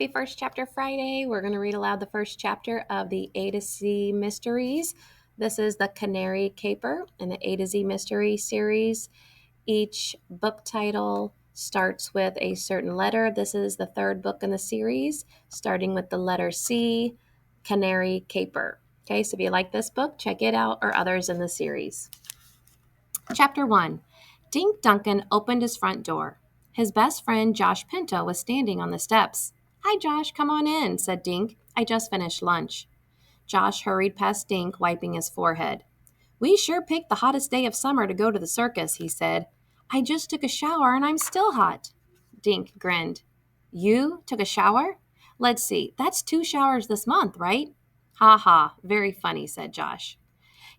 Happy First Chapter Friday. We're going to read aloud the first chapter of the A to Z Mysteries. This is the Canary Caper in the A to Z Mystery series. Each book title starts with a certain letter. This is the third book in the series, starting with the letter C, Canary Caper. Okay, so if you like this book, check it out or others in the series. Chapter 1. Dink Duncan opened his front door. His best friend, Josh Pinto, was standing on the steps. "Hi, Josh, come on in," said Dink. "I just finished lunch." Josh hurried past Dink, wiping his forehead. "We sure picked the hottest day of summer to go to the circus," he said. "I just took a shower and I'm still hot." Dink grinned. "You took a shower? Let's see, that's 2 showers this month, right?" "Ha ha, very funny," said Josh.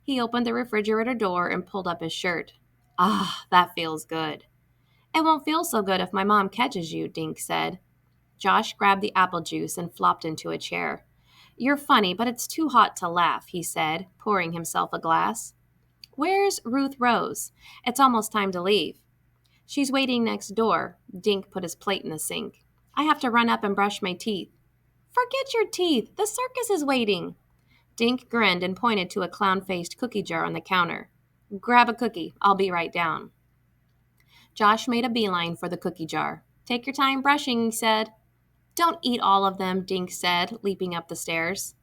He opened the refrigerator door and pulled up his shirt. "Ah, that feels good." "It won't feel so good if my mom catches you," Dink said. Josh grabbed the apple juice and flopped into a chair. "You're funny, but it's too hot to laugh," he said, pouring himself a glass. "Where's Ruth Rose? It's almost time to leave." "She's waiting next door." Dink put his plate in the sink. "I have to run up and brush my teeth." "Forget your teeth. The circus is waiting." Dink grinned and pointed to a clown-faced cookie jar on the counter. "Grab a cookie. I'll be right down." Josh made a beeline for the cookie jar. "Take your time brushing," he said. "Don't eat all of them," Dink said, leaping up the stairs.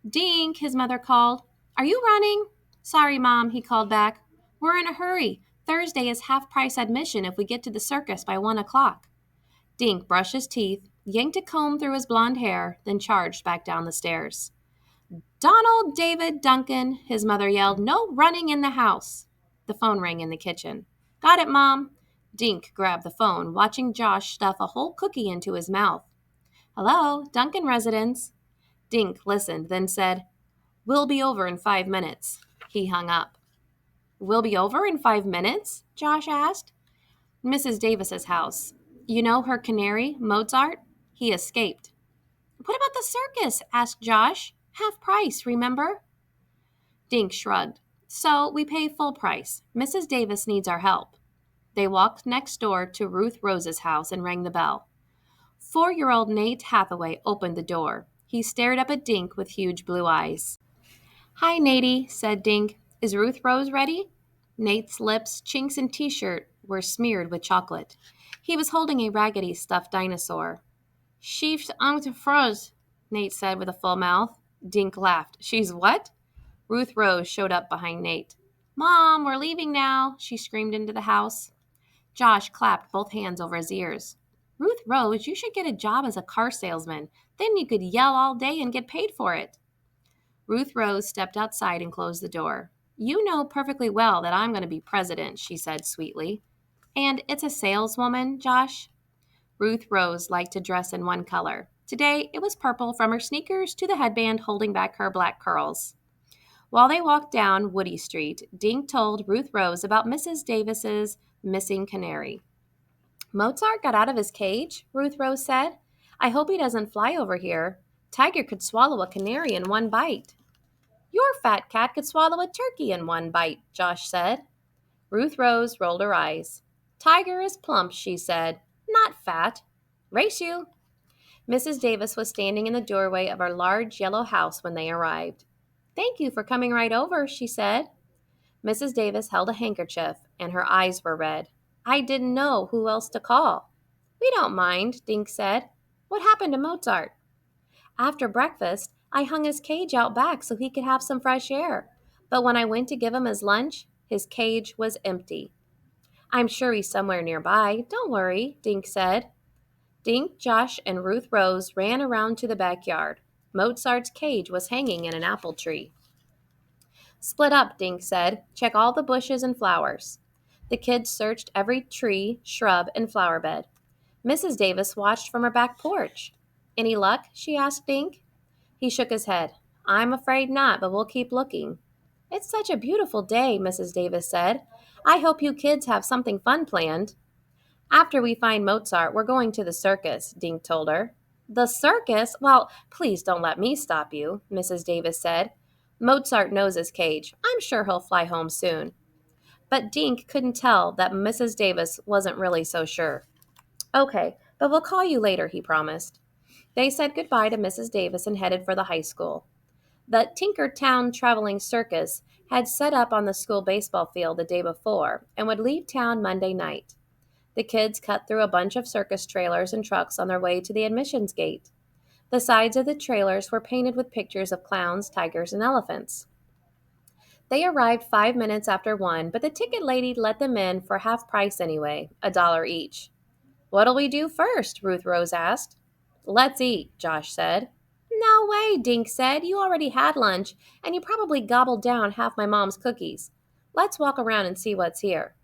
"Dink," his mother called. "Are you running?" "Sorry, Mom," he called back. "We're in a hurry. Thursday is half-price admission if we get to the circus by 1 o'clock. Dink brushed his teeth, yanked a comb through his blonde hair, then charged back down the stairs. "Donald David Duncan," his mother yelled, "no running in the house." The phone rang in the kitchen. "Got it, Mom." Dink grabbed the phone, watching Josh stuff a whole cookie into his mouth. "Hello, Duncan residence." Dink listened, then said, "We'll be over in 5 minutes." He hung up. "We'll be over in 5 minutes?" Josh asked. "Mrs. Davis's house. You know her canary, Mozart? He escaped." "What about the circus?" asked Josh. "Half price, remember?" Dink shrugged. "So we pay full price. Mrs. Davis needs our help." They walked next door to Ruth Rose's house and rang the bell. 4-year-old Nate Hathaway opened the door. He stared up at Dink with huge blue eyes. "Hi, Natey," said Dink. "Is Ruth Rose ready?" Nate's lips, chinks, and t-shirt were smeared with chocolate. He was holding a raggedy stuffed dinosaur. "She's froze," Nate said with a full mouth. Dink laughed. "She's what?" Ruth Rose showed up behind Nate. "Mom, we're leaving now," she screamed into the house. Josh clapped both hands over his ears. "Ruth Rose, you should get a job as a car salesman. Then you could yell all day and get paid for it." Ruth Rose stepped outside and closed the door. "You know perfectly well that I'm going to be president," she said sweetly. "And it's a saleswoman, Josh?" Ruth Rose liked to dress in one color. Today, it was purple from her sneakers to the headband holding back her black curls. While they walked down Woody Street, Dink told Ruth Rose about Mrs. Davis's missing canary. "Mozart got out of his cage," Ruth Rose said. "I hope he doesn't fly over here. Tiger could swallow a canary in one bite." "Your fat cat could swallow a turkey in one bite," Josh said. Ruth Rose rolled her eyes. "Tiger is plump," she said, "not fat. Race you." Mrs. Davis was standing in the doorway of our large yellow house when they arrived. "Thank you for coming right over," she said. Mrs. Davis held a handkerchief, and her eyes were red. "I didn't know who else to call." "We don't mind," Dink said. "What happened to Mozart?" "After breakfast, I hung his cage out back so he could have some fresh air. But when I went to give him his lunch, his cage was empty." "I'm sure he's somewhere nearby. Don't worry," Dink said. Dink, Josh, and Ruth Rose ran around to the backyard. Mozart's cage was hanging in an apple tree. "Split up," Dink said. "Check all the bushes and flowers." The kids searched every tree, shrub, and flower bed. Mrs. Davis watched from her back porch. "Any luck?" she asked Dink. He shook his head. "I'm afraid not, but we'll keep looking." "It's such a beautiful day," Mrs. Davis said. "I hope you kids have something fun planned." "After we find Mozart, we're going to the circus," Dink told her. "The circus? Well, please don't let me stop you," Mrs. Davis said. "Mozart knows his cage. I'm sure he'll fly home soon." But Dink couldn't tell that Mrs. Davis wasn't really so sure. "Okay, but we'll call you later," he promised. They said goodbye to Mrs. Davis and headed for the high school. The Tinkertown Traveling Circus had set up on the school baseball field the day before and would leave town Monday night. The kids cut through a bunch of circus trailers and trucks on their way to the admissions gate. The sides of the trailers were painted with pictures of clowns, tigers, and elephants. They arrived 5 minutes after 1, but the ticket lady let them in for half price anyway, $1 each. "What'll we do first?" Ruth Rose asked. "Let's eat," Josh said. "No way," Dink said. "You already had lunch, and you probably gobbled down half my mom's cookies. Let's walk around and see what's here."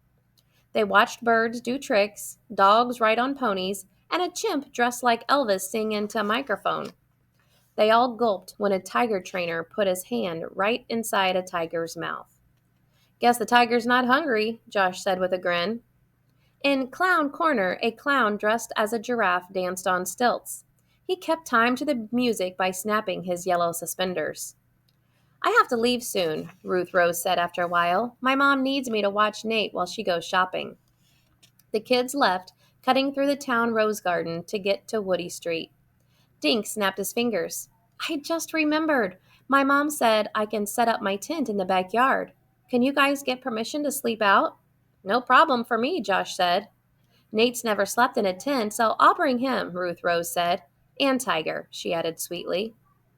They watched birds do tricks, dogs ride on ponies, and a chimp dressed like Elvis sing into a microphone. They all gulped when a tiger trainer put his hand right inside a tiger's mouth. "Guess the tiger's not hungry," Josh said with a grin. In Clown Corner, a clown dressed as a giraffe danced on stilts. He kept time to the music by snapping his yellow suspenders. "I have to leave soon," Ruth Rose said after a while. "My mom needs me to watch Nate while she goes shopping." The kids left, cutting through the town rose garden to get to Woody Street. Dink snapped his fingers. "I just remembered. My mom said I can set up my tent in the backyard. Can you guys get permission to sleep out?" "No problem for me," Josh said. "Nate's never slept in a tent, so I'll bring him," Ruth Rose said. "And Tiger," she added sweetly.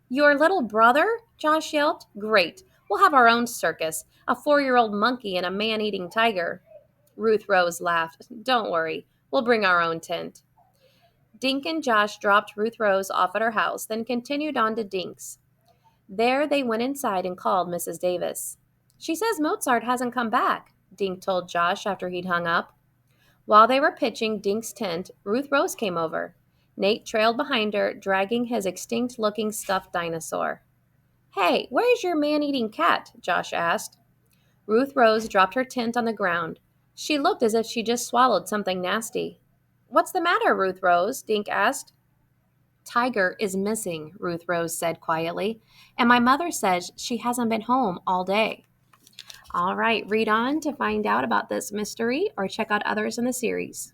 "Your little brother?" Josh yelped. "Great. We'll have our own circus, a 4-year-old monkey and a man-eating tiger." Ruth Rose laughed. "Don't worry. We'll bring our own tent." Dink and Josh dropped Ruth Rose off at her house, then continued on to Dink's. There they went inside and called Mrs. Davis. "She says Mozart hasn't come back," Dink told Josh after he'd hung up. While they were pitching Dink's tent, Ruth Rose came over. Nate trailed behind her, dragging his extinct-looking stuffed dinosaur. "Hey, where's your man-eating cat?" Josh asked. Ruth Rose dropped her tent on the ground. She looked as if she just swallowed something nasty. "What's the matter, Ruth Rose?" Dink asked. "Tiger is missing," Ruth Rose said quietly, "and my mother says she hasn't been home all day." All right, read on to find out about this mystery or check out others in the series.